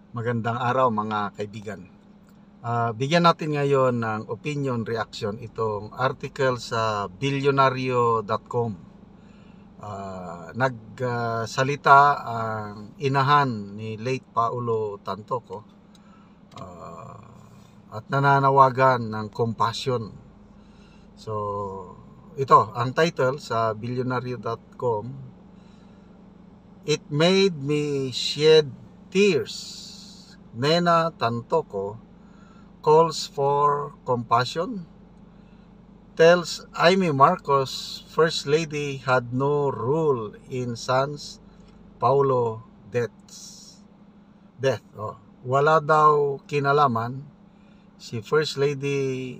Magandang araw mga kaibigan. Bigyan natin ngayon ng opinion reaction itong article sa Bilyonaryo.com. Nagsalita ang inahan ni late Paulo Tantoco at nananawagan ng compassion. So, ito ang title sa Bilyonaryo.com. It made me shed tears. Nena Tantoco calls for compassion, tells Amy Marcos First Lady had no role in son's Paulo death. Wala daw kinalaman si First Lady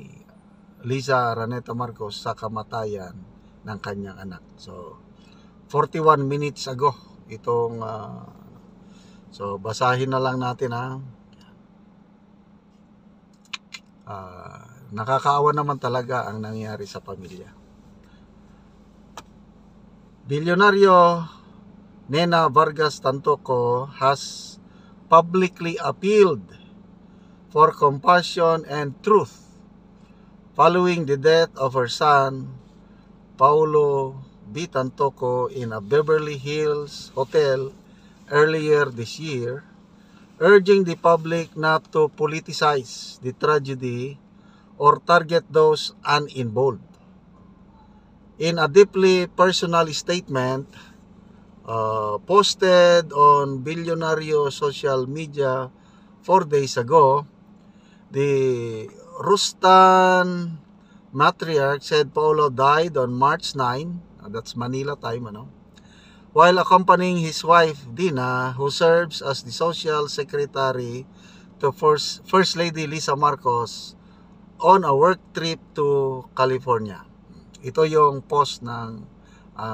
Liza Araneta Marcos sa kamatayan ng kanyang anak. So 41 minutes ago itong so basahin na lang natin nakakaawa naman talaga ang nangyari sa pamilya. Bilyonaryo Nena Vargas Tantoco has publicly appealed for compassion and truth following the death of her son Paulo B. Tantoco in a Beverly Hills hotel earlier this year, urging the public not to politicize the tragedy or target those uninvolved. In a deeply personal statement posted on Bilyonaryo social media 4 days ago, the Rustan matriarch said Paulo died on March 9, that's Manila time, while accompanying his wife Dina, who serves as the social secretary to First Lady Liza Marcos on a work trip to California. Ito yung post ng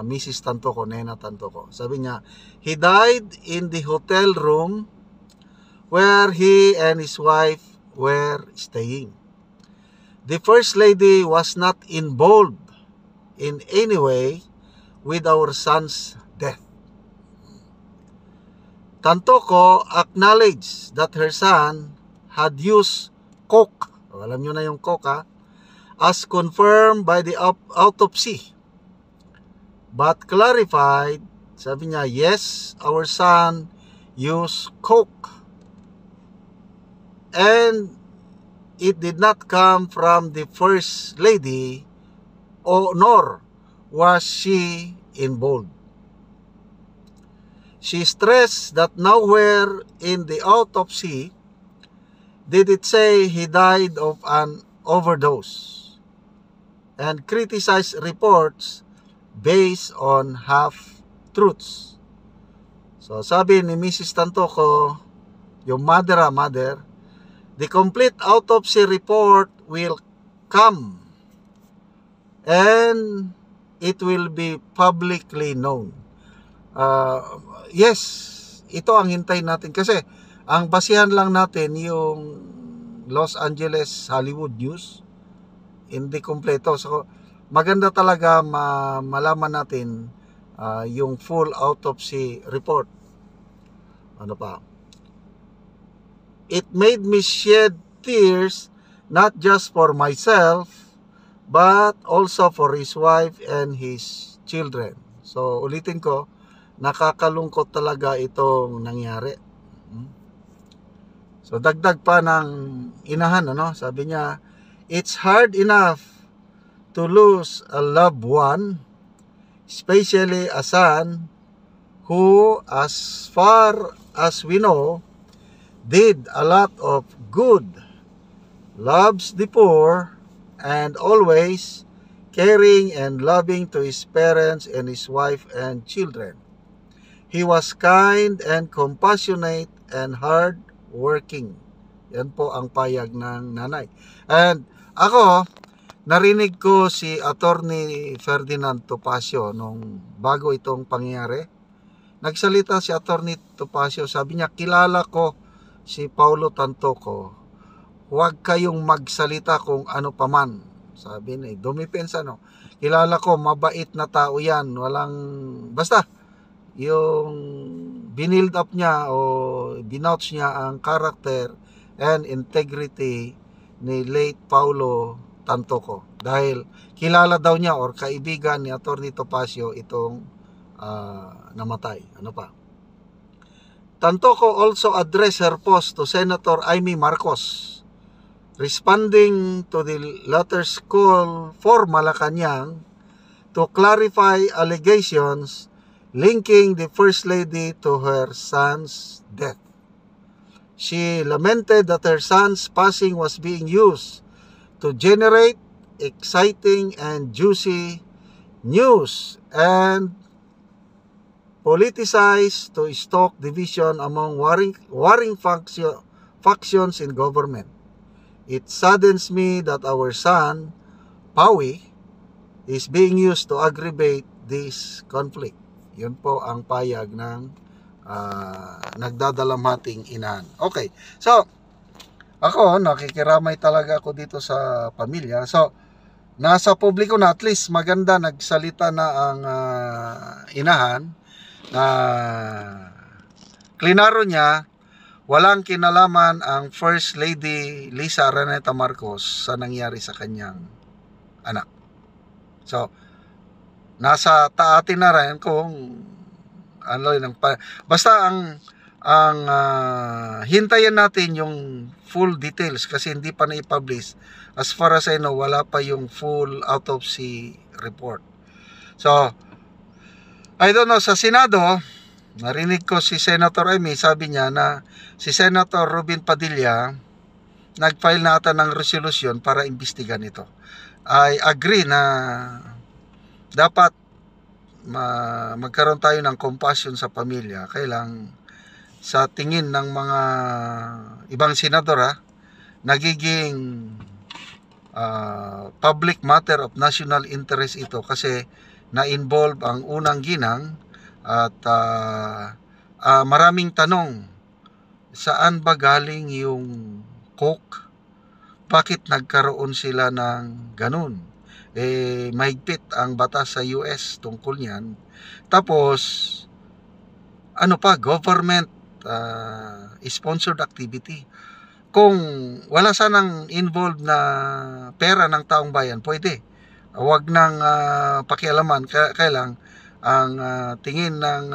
Mrs. Tantoco, Nena Tantoco. Sabi niya, he died in the hotel room where he and his wife were staying. The First Lady was not involved in any way with our son's death. Tantoco acknowledged that her son had used coke, alam nyo na yung coke as confirmed by the autopsy, but clarified, sabi niya, yes, our son used coke and it did not come from the First Lady nor was she involved. She stressed that nowhere in the autopsy did it say he died of an overdose and criticized reports based on half-truths. So sabi ni Mrs. Tantoco, yung mother, the complete autopsy report will come and it will be publicly known. Yes, ito ang hintayin natin kasi ang basihan lang natin yung Los Angeles Hollywood News, hindi kompleto. So maganda talaga malaman natin yung full autopsy report. Ano pa? It made me shed tears not just for myself but also for his wife and his children. So ulitin ko, nakakalungkot talaga itong nangyari. So dagdag pa ng inahan, sabi niya, it's hard enough to lose a loved one, especially a son who, as far as we know, did a lot of good, loves the poor, and always caring and loving to his parents and his wife and children. He was kind and compassionate and hard-working. Yan po ang payag ng nanay. And ako, narinig ko si Attorney Ferdinand Topacio nung bago itong pangyayari. Nagsalita si Attorney Topacio, sabi niya, kilala ko si Paulo Tantoco. Huwag kayong magsalita kung ano paman. Sabi niya, dumipensa, kilala ko, mabait na tao yan. Walang, basta, yung binild up niya o binouch niya ang character and integrity ni late Paulo Tantoco. Dahil kilala daw niya or kaibigan ni Atty. Topacio itong namatay. Ano pa? Tantoco also addressed her post to Senator Amy Marcos, responding to the latter's call for Malacanang to clarify allegations linking the First Lady to her son's death. She lamented that her son's passing was being used to generate exciting and juicy news and politicize to stoke division among warring factions in government. It saddens me that our son, Pawi, is being used to aggravate this conflict. Yun po ang payag ng nagdadalamhating inahan. Okay, so ako, nakikiramay talaga ako dito sa pamilya. So, nasa publiko na, at least maganda nagsalita na ang inahan na klinaro niya, walang kinalaman ang First Lady Lisa Araneta Marcos sa nangyari sa kanyang anak. So, nasa taatin na rin kung ano yun, basta ang hintayin natin yung full details kasi hindi pa na-publish. As far as I know, wala pa yung full autopsy report. So, I don't know, sa Senado, narinig ko si Senator Amy, sabi niya na si Senator Robin Padilla nag-file na ata ng resolution para imbestigan ito. I agree na dapat magkaroon tayo ng compassion sa pamilya. Kailang sa tingin ng mga ibang senador nagiging public matter of national interest ito kasi na-involve ang unang ginang at maraming tanong, saan ba galing yung coke? Bakit nagkaroon sila ng ganun? Mahigpit ang batas sa US tungkol niyan. Tapos, ano pa, government sponsored activity. Kung wala sanang involved na pera ng taong bayan, pwede. Huwag nang pakialaman. Kailang ang tingin ng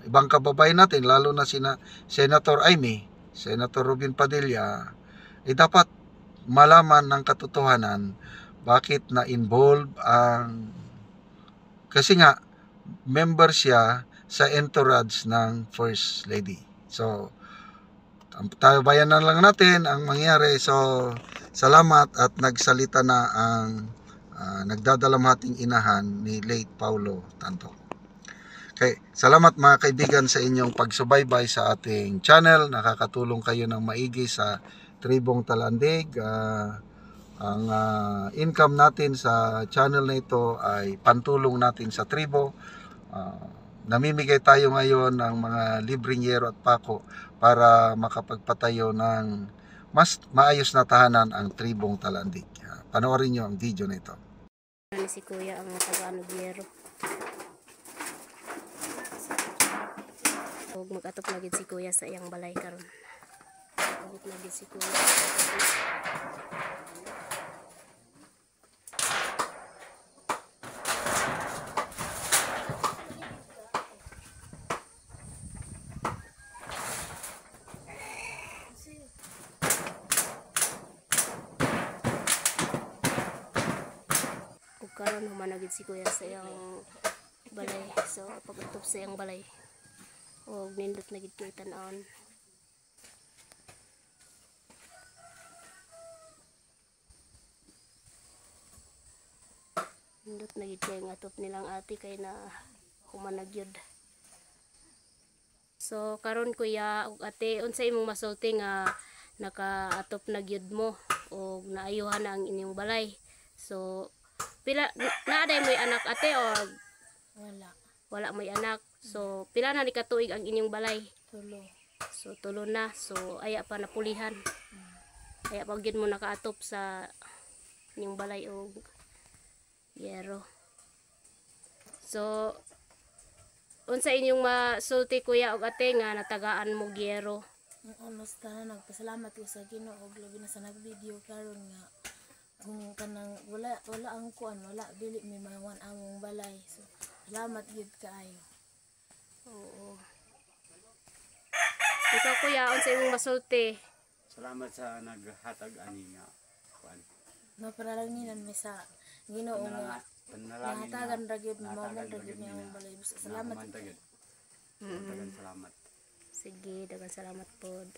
ibang kababayan natin, lalo na sina Senator Amy, Senator Robin Padilla, dapat malaman ng katotohanan bakit na-involve kasi nga member siya sa entourage ng First Lady. So, tabayan na lang natin ang mangyari. So, salamat at nagsalita na ang nagdadalamhating inahan ni late Paulo Tantoco. Okay, salamat mga kaibigan sa inyong pagsubaybay sa ating channel. Nakakatulong kayo ng maigi sa Tribong Talandig. Ang income natin sa channel na ito ay pantulong natin sa tribo. Namimigay tayo ngayon ng mga libreng yero at pako para makapagpatayo ng mas maayos na tahanan ang Tribong Talandig. Panoorin nyo ang video na ito. Si Kuya ang taga-ano yero. Huwag mag-atop na gid si Kuya sa iyang balay karon. Huwag na gid si Kuya. Karon humanagid si Kuya sa iyang balay. So pag-atop sa iyang balay, og nindot na gid kay tan-aon. Nindot na gid kay nga atop nilang ate kay na humanagyod. So karon Kuya ug ate, unsa imong masulti nga naka-atop na gyud mo og naayuhan na ang inyong balay? So pila naaday mo'y anak ate o wala mo'y anak? So pila na ni katuig ang inyong balay? Tulo. So tulo na. So aya pa napulihan. Aya pa gyud mo nakaatop sa inyong balay og yero. So unsa inyong masulti kuya ug ate nga natagaan mo gyero? Ang unos tanan nagpasalamat ko sa Ginoo og labi na sa nagvideo karon nga kung kanang wala ang kuan wala dili may mawan among balay. So salamat gyud kaayo. Oo. Ikaw kuya, unsa imong masulti? Salamat sa naghatag ani nga kuan. No para lang ninan may sa Ginoo nga Panalangin nahatagan ra gyud nahatagan mawan ra ra gyud gyud mi niya. among balay. Salamat Salamat gyud. gyud. Salamat. Sige, daghang salamat pod.